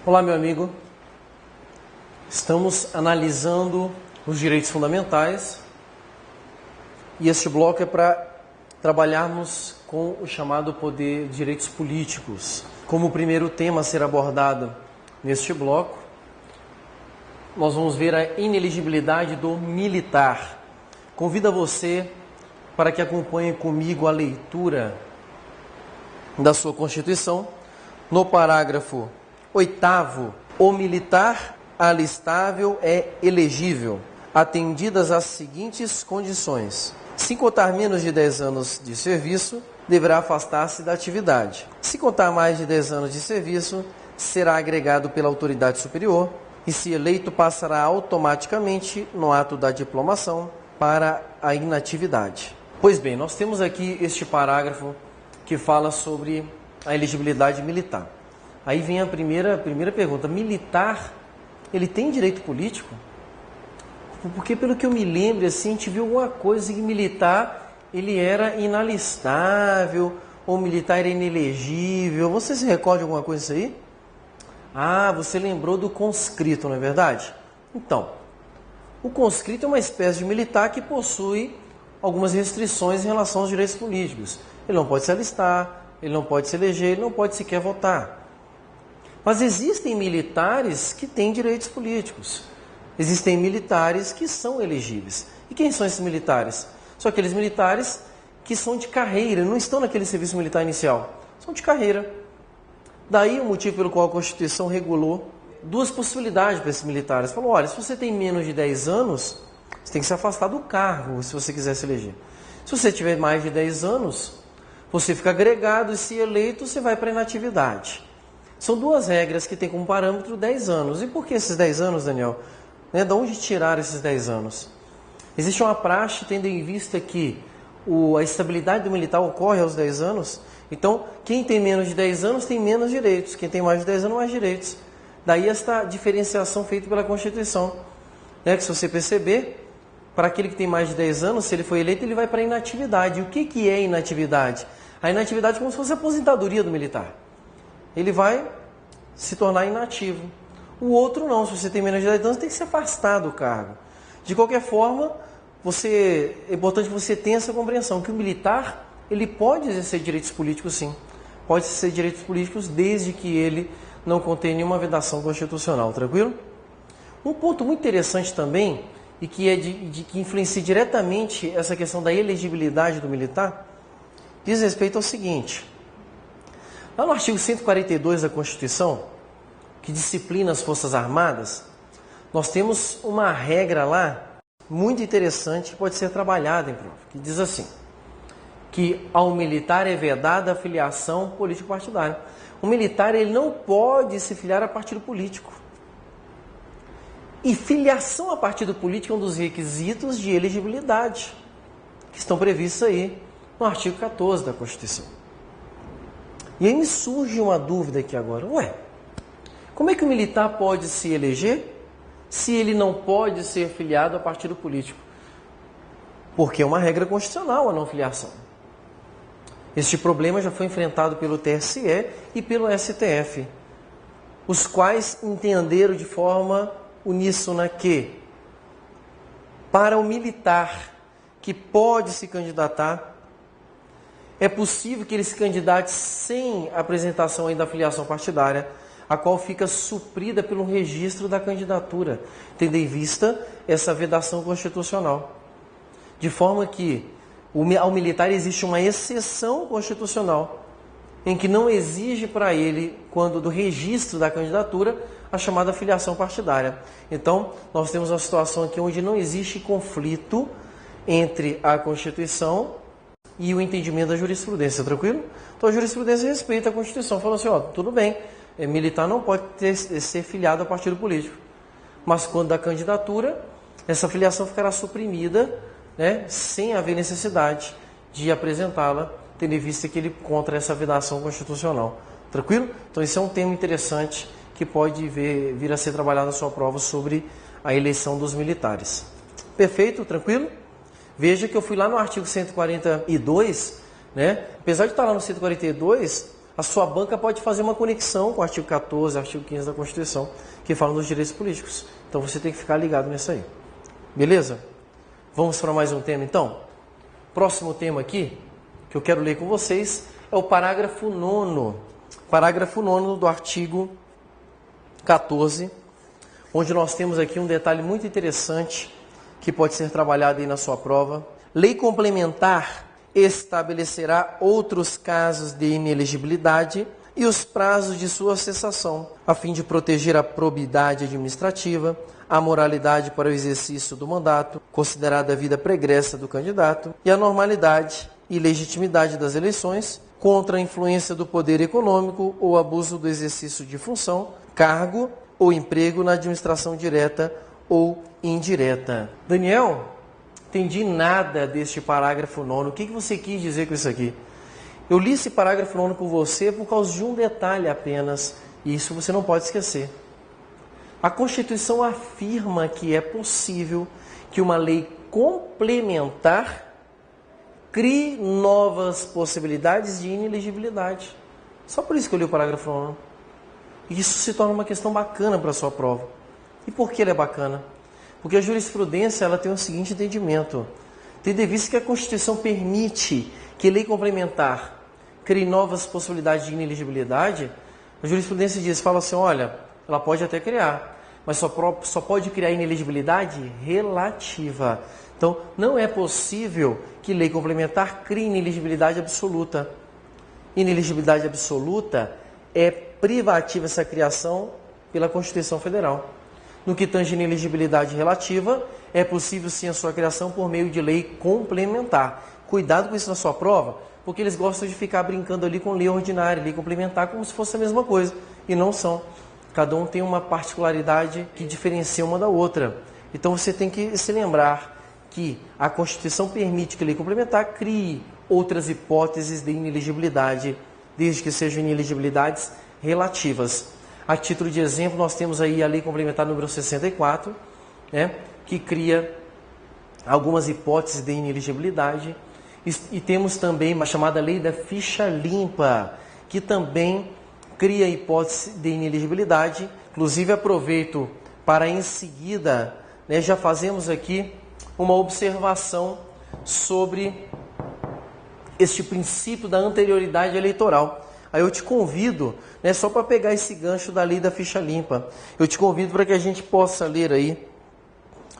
Olá, meu amigo. Estamos analisando os direitos fundamentais e este bloco é para trabalharmos com o chamado poder de direitos políticos. Como o primeiro tema a ser abordado neste bloco, nós vamos ver a inelegibilidade do militar. Convido você para que acompanhe comigo a leitura da sua Constituição. No parágrafo 8º, o militar alistável é elegível, atendidas as seguintes condições. Se contar menos de 10 anos de serviço, deverá afastar-se da atividade. Se contar mais de 10 anos de serviço, será agregado pela autoridade superior e, se eleito, passará automaticamente no ato da diplomação para a inatividade. Pois bem, nós temos aqui este parágrafo que fala sobre a elegibilidade militar. Aí vem a primeira pergunta: militar, ele tem direito político? Porque pelo que eu me lembro, assim, a gente viu alguma coisa que militar, ele era inalistável, ou militar era inelegível. Você se recorda de alguma coisa disso aí? Ah, você lembrou do conscrito, não é verdade? Então, o conscrito é uma espécie de militar que possui algumas restrições em relação aos direitos políticos. Ele não pode se alistar, ele não pode se eleger, ele não pode sequer votar. Mas existem militares que têm direitos políticos. Existem militares que são elegíveis. E quem são esses militares? São aqueles militares que são de carreira, não estão naquele serviço militar inicial. São de carreira. Daí o motivo pelo qual a Constituição regulou duas possibilidades para esses militares. Falou, olha, se você tem menos de 10 anos, você tem que se afastar do cargo, se você quiser se eleger. Se você tiver mais de 10 anos, você fica agregado e, se eleito, você vai para a inatividade. São duas regras que têm como parâmetro 10 anos. E por que esses 10 anos, Daniel? De onde tirar esses 10 anos? Existe uma praxe tendo em vista que a estabilidade do militar ocorre aos 10 anos. Então, quem tem menos de 10 anos tem menos direitos. Quem tem mais de 10 anos, mais direitos. Daí esta diferenciação feita pela Constituição. Que se você perceber, para aquele que tem mais de 10 anos, se ele for eleito, ele vai para a inatividade. E o que é inatividade? A inatividade é como se fosse a aposentadoria do militar. Ele vai se tornar inativo. O outro não, se você tem menos de 10 anos, tem que se afastar do cargo. De qualquer forma, é importante que você tenha essa compreensão, que o militar, ele pode exercer direitos políticos sim. Pode exercer direitos políticos desde que ele não contém nenhuma vedação constitucional, tranquilo? Um ponto muito interessante também, e que que influencia diretamente essa questão da elegibilidade do militar, diz respeito ao seguinte. Lá no artigo 142 da Constituição, que disciplina as Forças Armadas, nós temos uma regra lá muito interessante que pode ser trabalhada em prova, que diz assim, que ao militar é vedada a filiação político-partidária. O militar, ele não pode se filiar a partido político. E filiação a partido político é um dos requisitos de elegibilidade que estão previstos aí no artigo 14 da Constituição. E aí me surge uma dúvida aqui agora. Como é que o militar pode se eleger se ele não pode ser filiado a partido político? Porque é uma regra constitucional a não filiação. Este problema já foi enfrentado pelo TSE e pelo STF, os quais entenderam de forma uníssona que, para o militar que pode se candidatar, é possível que ele se candidate sem apresentação ainda da filiação partidária, a qual fica suprida pelo registro da candidatura, tendo em vista essa vedação constitucional. De forma que ao militar existe uma exceção constitucional, em que não exige para ele, quando do registro da candidatura, a chamada filiação partidária. Então, nós temos uma situação aqui onde não existe conflito entre a Constituição e o entendimento da jurisprudência, tranquilo? Então a jurisprudência respeita a Constituição, fala assim, tudo bem, militar não pode ser filiado a partido político, mas quando da candidatura, essa filiação ficará suprimida, sem haver necessidade de apresentá-la, tendo em vista que ele contra essa vedação constitucional, tranquilo? Então esse é um tema interessante que pode vir a ser trabalhado na sua prova sobre a eleição dos militares. Perfeito? Tranquilo? Veja que eu fui lá no artigo 142, apesar de estar lá no 142, a sua banca pode fazer uma conexão com o artigo 14, artigo 15 da Constituição, que falam dos direitos políticos. Então você tem que ficar ligado nisso aí. Beleza? Vamos para mais um tema então? Próximo tema aqui, que eu quero ler com vocês, é o parágrafo 9º. Parágrafo 9º do artigo 14, onde nós temos aqui um detalhe muito interessante que pode ser trabalhado aí na sua prova. Lei complementar estabelecerá outros casos de inelegibilidade e os prazos de sua cessação, a fim de proteger a probidade administrativa, a moralidade para o exercício do mandato, considerada a vida pregressa do candidato, e a normalidade e legitimidade das eleições, contra a influência do poder econômico ou abuso do exercício de função, cargo ou emprego na administração direta ou indireta. Daniel, entendi nada deste parágrafo 9º. O que você quis dizer com isso aqui? Eu li esse parágrafo 9º com você por causa de um detalhe apenas, e isso você não pode esquecer. A Constituição afirma que é possível que uma lei complementar crie novas possibilidades de inelegibilidade. Só por isso que eu li o parágrafo 9º. E isso se torna uma questão bacana para a sua prova. E por que ele é bacana? Porque a jurisprudência ela tem o seguinte entendimento. Tendo em vista que a Constituição permite que lei complementar crie novas possibilidades de inelegibilidade, a jurisprudência fala assim, olha, ela pode até criar, mas só pode criar inelegibilidade relativa. Então, não é possível que lei complementar crie inelegibilidade absoluta. Inelegibilidade absoluta é privativa essa criação pela Constituição Federal. No que tange inelegibilidade relativa, é possível sim a sua criação por meio de lei complementar. Cuidado com isso na sua prova, porque eles gostam de ficar brincando ali com lei ordinária, lei complementar, como se fosse a mesma coisa. E não são. Cada um tem uma particularidade que diferencia uma da outra. Então você tem que se lembrar que a Constituição permite que a lei complementar crie outras hipóteses de inelegibilidade, desde que sejam inelegibilidades relativas. A título de exemplo, nós temos aí a Lei Complementar número 64, que cria algumas hipóteses de inelegibilidade. E temos também uma chamada Lei da Ficha Limpa, que também cria hipótese de inelegibilidade. Inclusive, aproveito para em seguida, já fazemos aqui uma observação sobre este princípio da anterioridade eleitoral. Aí eu te convido, só para pegar esse gancho da Lei da Ficha Limpa, eu te convido para que a gente possa ler aí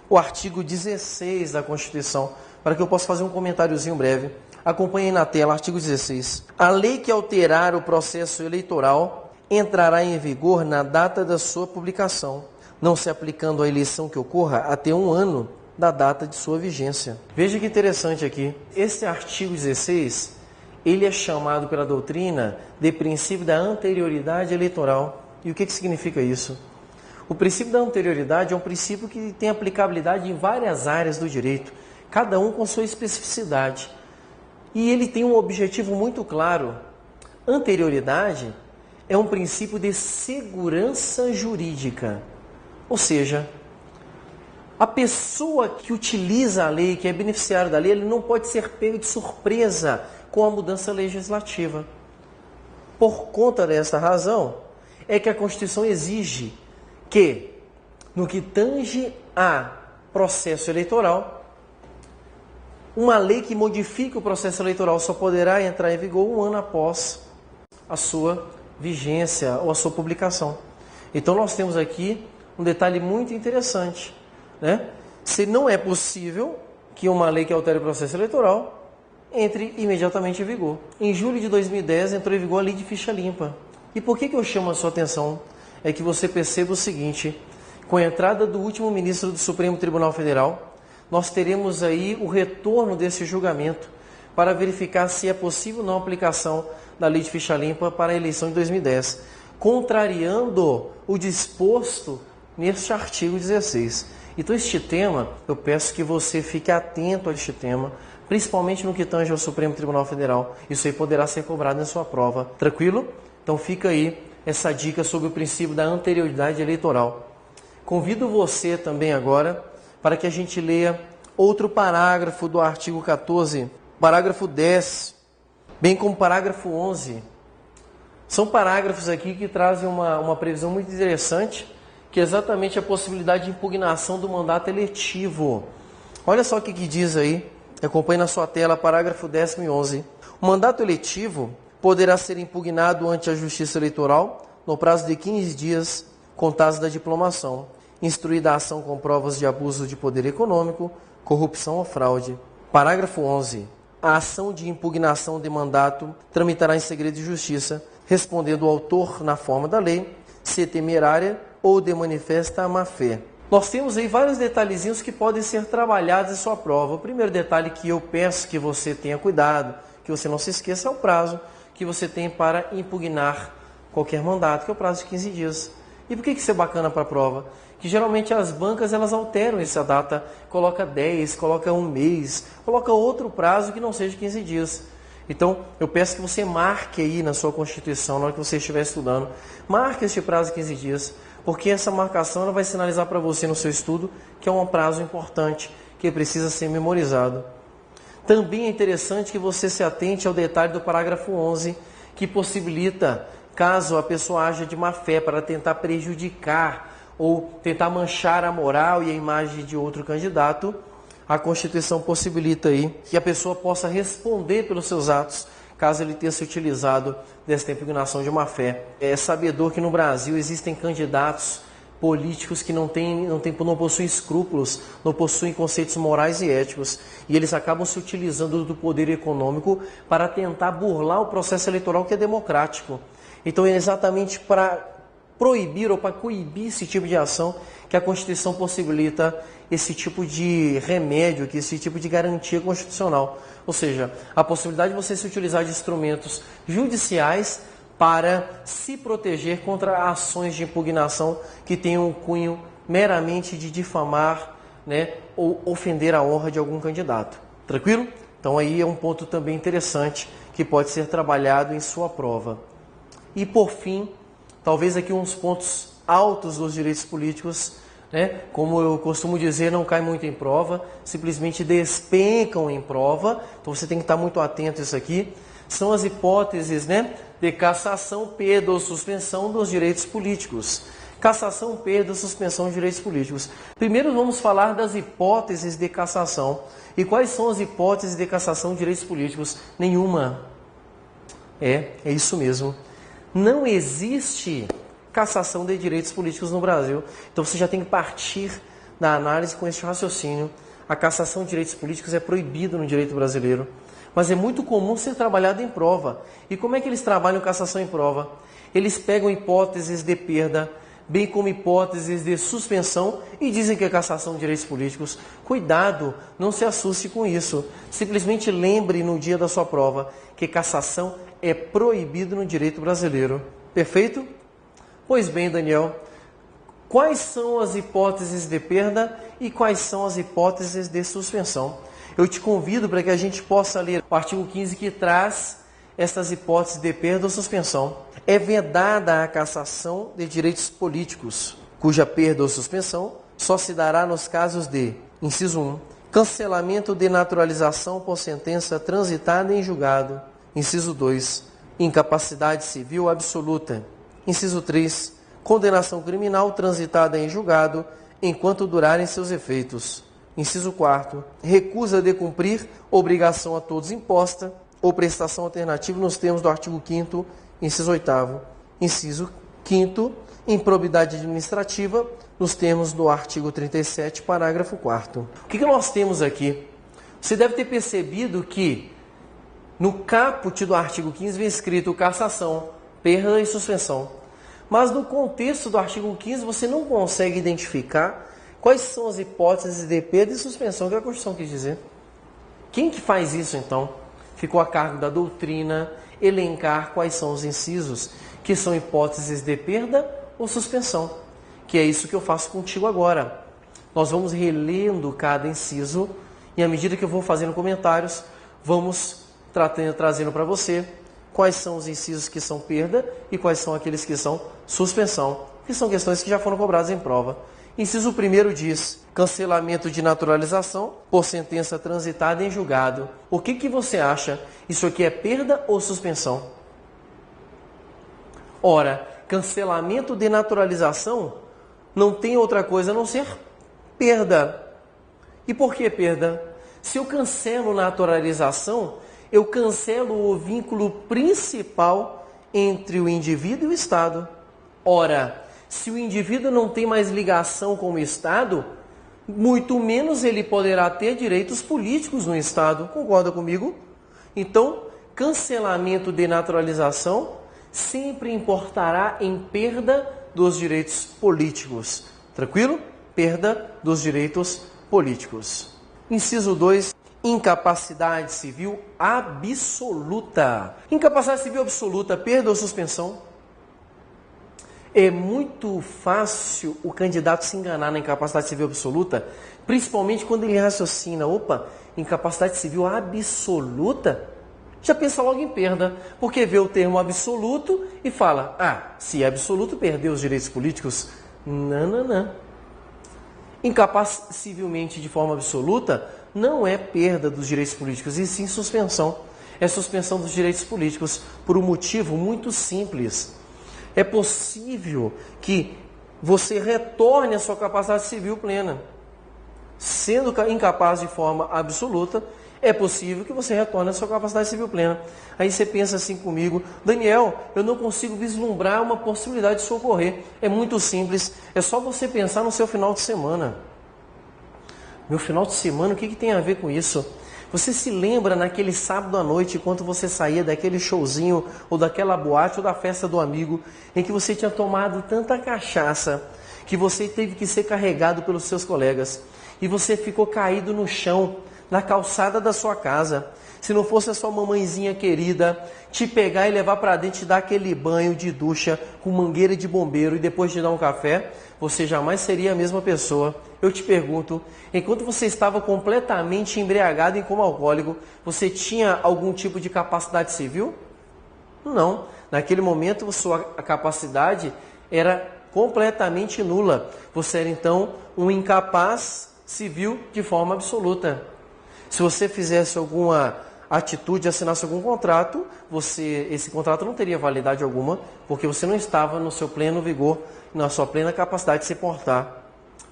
o artigo 16 da Constituição, para que eu possa fazer um comentáriozinho breve. Acompanhe na tela, artigo 16. A lei que alterar o processo eleitoral entrará em vigor na data da sua publicação, não se aplicando à eleição que ocorra até 1 ano da data de sua vigência. Veja que interessante aqui. Este artigo 16, ele é chamado pela doutrina de princípio da anterioridade eleitoral. E o que significa isso? O princípio da anterioridade é um princípio que tem aplicabilidade em várias áreas do direito, cada um com sua especificidade. E ele tem um objetivo muito claro. Anterioridade é um princípio de segurança jurídica. Ou seja, a pessoa que utiliza a lei, que é beneficiário da lei, ele não pode ser pego de surpresa com a mudança legislativa. Por conta dessa razão, é que a Constituição exige que, no que tange a processo eleitoral, uma lei que modifique o processo eleitoral só poderá entrar em vigor 1 ano após a sua vigência ou a sua publicação. Então nós temos aqui um detalhe muito interessante, Se não é possível que uma lei que altere o processo eleitoral entre imediatamente em vigor. Em julho de 2010 entrou em vigor a Lei de Ficha Limpa. E por que eu chamo a sua atenção? É que você perceba o seguinte: com a entrada do último ministro do Supremo Tribunal Federal, nós teremos aí o retorno desse julgamento para verificar se é possível ou não a aplicação da Lei de Ficha Limpa para a eleição de 2010, contrariando o disposto neste artigo 16. Então, este tema, eu peço que você fique atento a este tema, principalmente no que tange ao Supremo Tribunal Federal. Isso aí poderá ser cobrado na sua prova. Tranquilo? Então, fica aí essa dica sobre o princípio da anterioridade eleitoral. Convido você também agora para que a gente leia outro parágrafo do artigo 14, parágrafo 10, bem como parágrafo 11. São parágrafos aqui que trazem uma previsão muito interessante, que é exatamente a possibilidade de impugnação do mandato eletivo. Olha só o que diz aí, acompanhe na sua tela, parágrafo 10º e 11. O mandato eletivo poderá ser impugnado ante a Justiça Eleitoral no prazo de 15 dias contados da diplomação, instruída a ação com provas de abuso de poder econômico, corrupção ou fraude. Parágrafo 11. A ação de impugnação de mandato tramitará em segredo de justiça, respondendo o autor na forma da lei, se é temerária ou de manifesta má-fé. Nós temos aí vários detalhezinhos que podem ser trabalhados em sua prova. O primeiro detalhe que eu peço que você tenha cuidado, que você não se esqueça, é o prazo que você tem para impugnar qualquer mandato, que é o prazo de 15 dias. E por que isso é bacana para a prova? Que geralmente as bancas elas alteram essa data, coloca 10, coloca um mês, coloca outro prazo que não seja 15 dias. Então, eu peço que você marque aí na sua Constituição, na hora que você estiver estudando, marque este prazo de 15 dias, porque essa marcação ela vai sinalizar para você no seu estudo que é um prazo importante, que precisa ser memorizado. Também é interessante que você se atente ao detalhe do parágrafo 11, que possibilita, caso a pessoa haja de má fé para tentar prejudicar ou tentar manchar a moral e a imagem de outro candidato, a Constituição possibilita aí que a pessoa possa responder pelos seus atos, caso ele tenha se utilizado desta impugnação de má fé. É sabedor que no Brasil existem candidatos políticos que não possuem escrúpulos, não possuem conceitos morais e éticos, e eles acabam se utilizando do poder econômico para tentar burlar o processo eleitoral que é democrático. Então é exatamente para proibir ou para coibir esse tipo de ação que a Constituição possibilita esse tipo de remédio, esse tipo de garantia constitucional. Ou seja, a possibilidade de você se utilizar de instrumentos judiciais para se proteger contra ações de impugnação que tenham um cunho meramente de difamar, né, ou ofender a honra de algum candidato. Tranquilo? Então aí é um ponto também interessante que pode ser trabalhado em sua prova. E por fim, talvez aqui uns pontos altos dos direitos políticos, né? Como eu costumo dizer, não cai muito em prova, simplesmente despencam em prova, então você tem que estar muito atento a isso aqui. São as hipóteses, né, de cassação, perda ou suspensão dos direitos políticos. Cassação, perda ou suspensão de direitos políticos. Primeiro vamos falar das hipóteses de cassação. E quais são as hipóteses de cassação de direitos políticos? Nenhuma. É isso mesmo. Não existe cassação de direitos políticos no Brasil. Então você já tem que partir da análise com esse raciocínio. A cassação de direitos políticos é proibida no direito brasileiro, mas é muito comum ser trabalhado em prova. E como é que eles trabalham cassação em prova? Eles pegam hipóteses de perda, bem como hipóteses de suspensão e dizem que é cassação de direitos políticos. Cuidado, não se assuste com isso. Simplesmente lembre no dia da sua prova que cassação é proibido no direito brasileiro. Perfeito? Pois bem, Daniel, quais são as hipóteses de perda e quais são as hipóteses de suspensão? Eu te convido para que a gente possa ler o artigo 15 que traz estas hipóteses de perda ou suspensão. É vedada a cassação de direitos políticos, cuja perda ou suspensão só se dará nos casos de, inciso 1, cancelamento de naturalização por sentença transitada em julgado, inciso 2, incapacidade civil absoluta, inciso 3, condenação criminal transitada em julgado enquanto durarem seus efeitos, inciso 4, recusa de cumprir obrigação a todos imposta ou prestação alternativa nos termos do artigo 5º, inciso 8º, inciso 5º, improbidade administrativa nos termos do artigo 37, parágrafo 4º. O que nós temos aqui? Você deve ter percebido que no caput do artigo 15 vem escrito cassação, perda e suspensão. Mas no contexto do artigo 15 você não consegue identificar quais são as hipóteses de perda e suspensão que a Constituição quis dizer. Quem que faz isso então? Ficou a cargo da doutrina elencar quais são os incisos que são hipóteses de perda ou suspensão. Que é isso que eu faço contigo agora. Nós vamos relendo cada inciso e à medida que eu vou fazendo comentários, vamos trazendo para você quais são os incisos que são perda e quais são aqueles que são suspensão, que são questões que já foram cobradas em prova. Inciso 1º diz, cancelamento de naturalização por sentença transitada em julgado. O que você acha? Isso aqui é perda ou suspensão? Ora, cancelamento de naturalização não tem outra coisa a não ser perda. E por que perda? Se eu cancelo naturalização, eu cancelo o vínculo principal entre o indivíduo e o Estado. Ora, se o indivíduo não tem mais ligação com o Estado, muito menos ele poderá ter direitos políticos no Estado. Concorda comigo? Então, cancelamento de naturalização sempre importará em perda dos direitos políticos. Tranquilo? Perda dos direitos políticos. Inciso 2. Incapacidade civil absoluta. Incapacidade civil absoluta, perda ou suspensão. É muito fácil o candidato se enganar na incapacidade civil absoluta, principalmente quando ele raciocina, opa, incapacidade civil absoluta? Já pensa logo em perda, porque vê o termo absoluto e fala, se é absoluto, perdeu os direitos políticos. Não. Incapaz civilmente de forma absoluta não é perda dos direitos políticos, e sim suspensão. É suspensão dos direitos políticos por um motivo muito simples. É possível que você retorne à sua capacidade civil plena. Sendo incapaz de forma absoluta, é possível que você retorne à sua capacidade civil plena. Aí você pensa assim comigo, Daniel, eu não consigo vislumbrar uma possibilidade de socorrer. É muito simples, é só você pensar no seu final de semana. Meu final de semana, o que tem a ver com isso? Você se lembra naquele sábado à noite, enquanto você saía daquele showzinho, ou daquela boate, ou da festa do amigo, em que você tinha tomado tanta cachaça, que você teve que ser carregado pelos seus colegas, e você ficou caído no chão, na calçada da sua casa. Se não fosse a sua mamãezinha querida te pegar e levar para dentro, te dar aquele banho de ducha com mangueira de bombeiro e depois te dar um café, você jamais seria a mesma pessoa. Eu te pergunto, enquanto você estava completamente embriagado e como alcoólico, você tinha algum tipo de capacidade civil? Não. Naquele momento, sua capacidade era completamente nula. Você era, então, um incapaz civil de forma absoluta. Se você fizesse alguma atitude, assinasse algum contrato, esse contrato não teria validade alguma, porque você não estava no seu pleno vigor, na sua plena capacidade de se portar.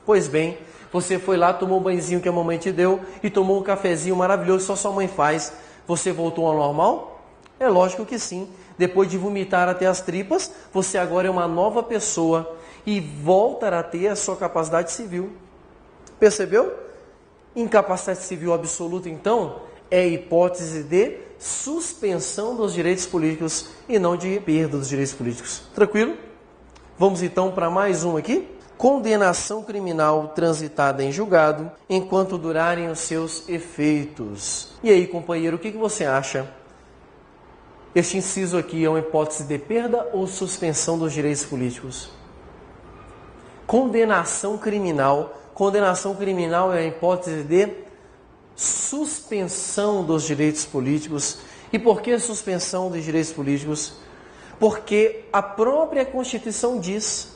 Pois bem, você foi lá, tomou o banhozinho que a mamãe te deu e tomou um cafezinho maravilhoso que só sua mãe faz. Você voltou ao normal? É lógico que sim. Depois de vomitar até as tripas, você agora é uma nova pessoa e volta a ter a sua capacidade civil. Percebeu? Incapacidade civil absoluta, então, é a hipótese de suspensão dos direitos políticos e não de perda dos direitos políticos. Tranquilo? Vamos então para mais um aqui. Condenação criminal transitada em julgado enquanto durarem os seus efeitos. E aí, companheiro, o que você acha? Este inciso aqui é uma hipótese de perda ou suspensão dos direitos políticos? Condenação criminal. Condenação criminal é a hipótese de suspensão dos direitos políticos. E por que suspensão dos direitos políticos? Porque a própria Constituição diz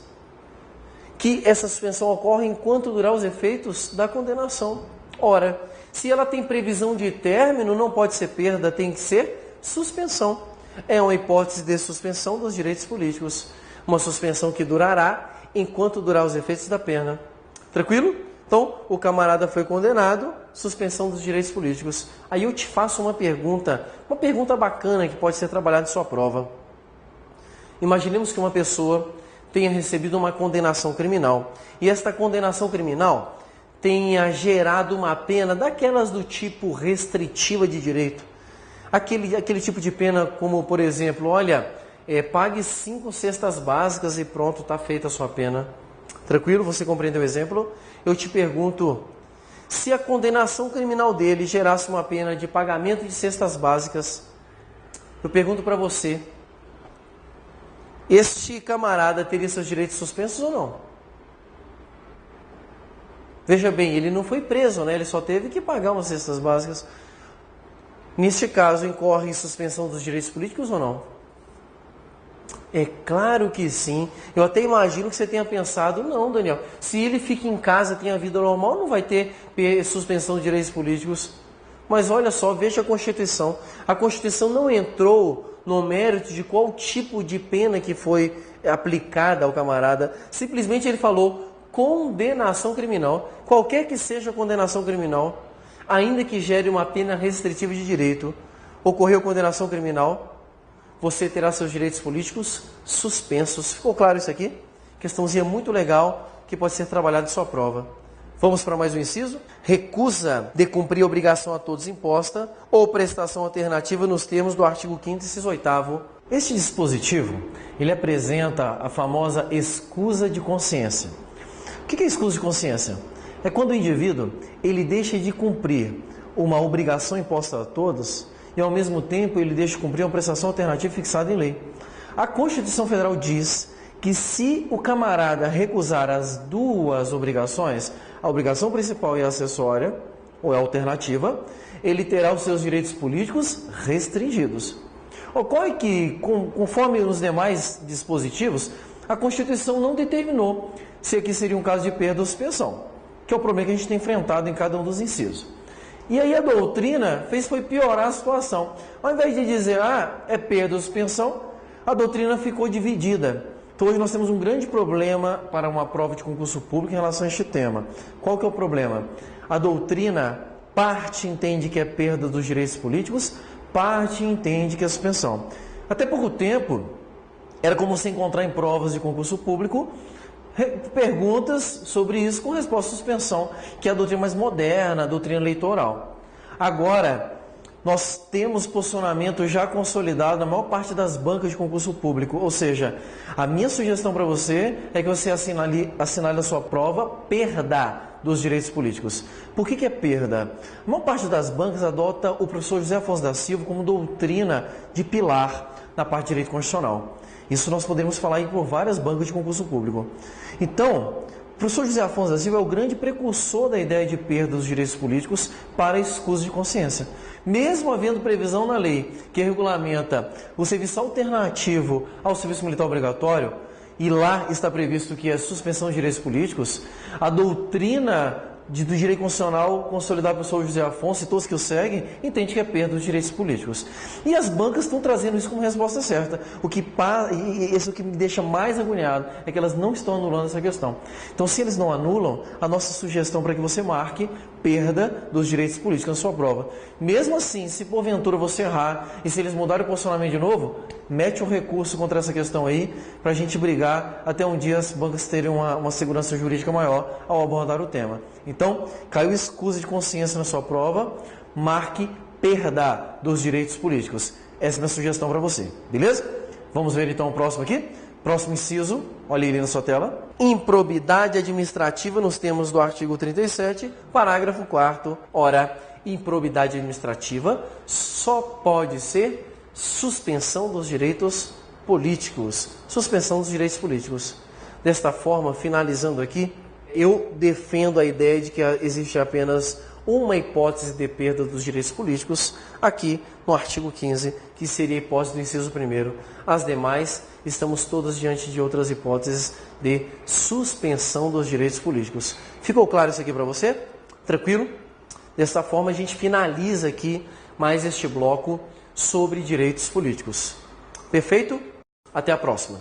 que essa suspensão ocorre enquanto durar os efeitos da condenação. Ora, se ela tem previsão de término, não pode ser perda, tem que ser suspensão. É uma hipótese de suspensão dos direitos políticos. Uma suspensão que durará enquanto durar os efeitos da pena. Tranquilo? Então, o camarada foi condenado, suspensão dos direitos políticos. Aí eu te faço uma pergunta bacana que pode ser trabalhada em sua prova. Imaginemos que uma pessoa tenha recebido uma condenação criminal e esta condenação criminal tenha gerado uma pena daquelas do tipo restritiva de direito. Aquele tipo de pena como, por exemplo, pague 5 cestas básicas e pronto, está feita a sua pena. Tranquilo? Você compreendeu o exemplo? Eu te pergunto, se a condenação criminal dele gerasse uma pena de pagamento de cestas básicas, eu pergunto para você, este camarada teria seus direitos suspensos ou não? Veja bem, ele não foi preso, né? Ele só teve que pagar umas cestas básicas. Neste caso, incorre em suspensão dos direitos políticos ou não? É claro que sim. Eu até imagino que você tenha pensado, não, Daniel, se ele fica em casa, tem a vida normal, não vai ter suspensão de direitos políticos. Mas olha só, veja a Constituição. A Constituição não entrou no mérito de qual tipo de pena que foi aplicada ao camarada. Simplesmente ele falou condenação criminal. Qualquer que seja a condenação criminal, ainda que gere uma pena restritiva de direito, ocorreu condenação criminal, você terá seus direitos políticos suspensos. Ficou claro isso aqui? Questãozinha muito legal que pode ser trabalhada em sua prova. Vamos para mais um inciso. Recusa de cumprir obrigação a todos imposta ou prestação alternativa nos termos do artigo 5º, inciso 8º. Este dispositivo, ele apresenta a famosa escusa de consciência. O que é escusa de consciência? É quando o indivíduo ele deixa de cumprir uma obrigação imposta a todos e, ao mesmo tempo, ele deixa de cumprir uma prestação alternativa fixada em lei. A Constituição Federal diz que se o camarada recusar as duas obrigações, a obrigação principal e a acessória, ou a alternativa, ele terá os seus direitos políticos restringidos. Ocorre que, conforme os demais dispositivos, a Constituição não determinou se aqui seria um caso de perda ou suspensão, que é o problema que a gente tem enfrentado em cada um dos incisos. E aí a doutrina foi piorar a situação. Ao invés de dizer, é perda ou suspensão, a doutrina ficou dividida. Então hoje nós temos um grande problema para uma prova de concurso público em relação a este tema. Qual que é o problema? A doutrina, parte entende que é perda dos direitos políticos, parte entende que é suspensão. Até pouco tempo, era como se encontrar em provas de concurso público perguntas sobre isso com resposta à suspensão, que é a doutrina mais moderna, a doutrina eleitoral. Agora, nós temos posicionamento já consolidado na maior parte das bancas de concurso público, ou seja, a minha sugestão para você é que você assinale a sua prova perda dos direitos políticos. Por que é perda? A maior parte das bancas adota o professor José Afonso da Silva como doutrina de pilar na parte de direito constitucional. Isso nós podemos falar aí por várias bancas de concurso público. Então, o professor José Afonso da Silva é o grande precursor da ideia de perda dos direitos políticos para a escusa de consciência. Mesmo havendo previsão na lei que regulamenta o serviço alternativo ao serviço militar obrigatório, e lá está previsto que é suspensão de direitos políticos, a doutrina do direito constitucional consolidado pelo professor José Afonso e todos que o seguem, entende que é perda dos direitos políticos. E as bancas estão trazendo isso como resposta certa. Isso que me deixa mais agoniado é que elas não estão anulando essa questão. Então, se eles não anulam, a nossa sugestão para que você marque perda dos direitos políticos na sua prova. Mesmo assim, se porventura você errar e se eles mudarem o posicionamento de novo, mete um recurso contra essa questão aí para a gente brigar até um dia as bancas terem uma segurança jurídica maior ao abordar o tema. Então, caiu escusa de consciência na sua prova, marque perda dos direitos políticos. Essa é a minha sugestão para você, beleza? Vamos ver então o próximo aqui? Próximo inciso, olha ele na sua tela. Improbidade administrativa nos termos do artigo 37, parágrafo 4º. Ora, improbidade administrativa só pode ser suspensão dos direitos políticos. Suspensão dos direitos políticos. Desta forma, finalizando aqui, eu defendo a ideia de que existe apenas uma hipótese de perda dos direitos políticos, aqui no artigo 15, que seria a hipótese do inciso 1º. As demais, estamos todas diante de outras hipóteses de suspensão dos direitos políticos. Ficou claro isso aqui para você? Tranquilo? Desta forma, a gente finaliza aqui mais este bloco sobre direitos políticos. Perfeito? Até a próxima.